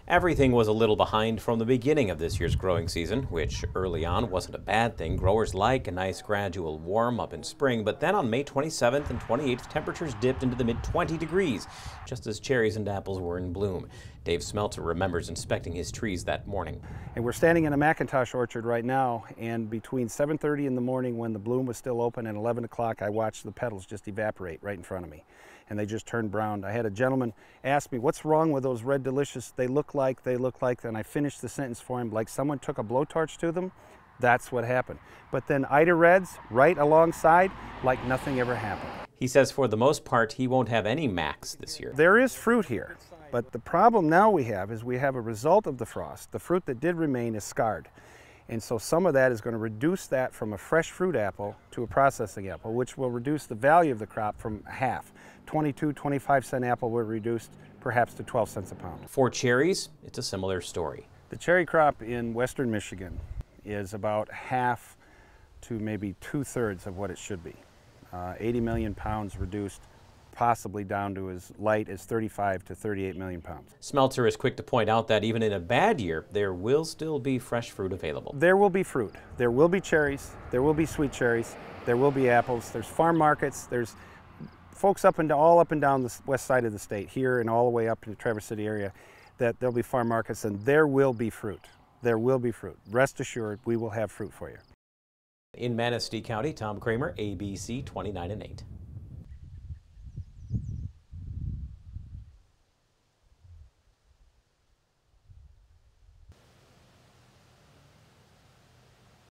Everything was a little behind from the beginning of this year's growing season, which early on wasn't a bad thing. Growers like a nice gradual warm up in spring, but then on May 27th and 28th, temperatures dipped into the mid-20 degrees, just as cherries and apples were in bloom. Dave Smelter remembers inspecting his trees that morning. And we're standing in a McIntosh orchard right now, and between 7:30 in the morning when the bloom was still open and 11 o'clock, I watched the petals just evaporate right in front of me. And they just turned brown. I had a gentleman ask me, what's wrong with those Red Delicious? They look like, and I finished the sentence for him like someone took a blowtorch to them. That's what happened. But then Ida Reds right alongside, like nothing ever happened. He says for the most part, he won't have any Macs this year. There is fruit here, but the problem now we have a result of the frost. The fruit that did remain is scarred. And so some of that is going to reduce that from a fresh fruit apple to a processing apple, which will reduce the value of the crop from half. 22, 25-cent apple will reduce perhaps to 12 cents a pound. For cherries, it's a similar story. The cherry crop in western Michigan is about half to maybe 2/3 of what it should be. 80 million pounds reduced, possibly down to as light as 35 to 38 million pounds. Smelter is quick to point out that even in a bad year, there will still be fresh fruit available. There will be fruit. There will be cherries. There will be sweet cherries. There will be apples. There's farm markets. There's folks all up and down the west side of the state, here and all the way up in the Traverse City area, that there'll be farm markets, and there will be fruit. There will be fruit. Rest assured, we will have fruit for you. In Manistee County, Tom Kramer, ABC 29 and 8.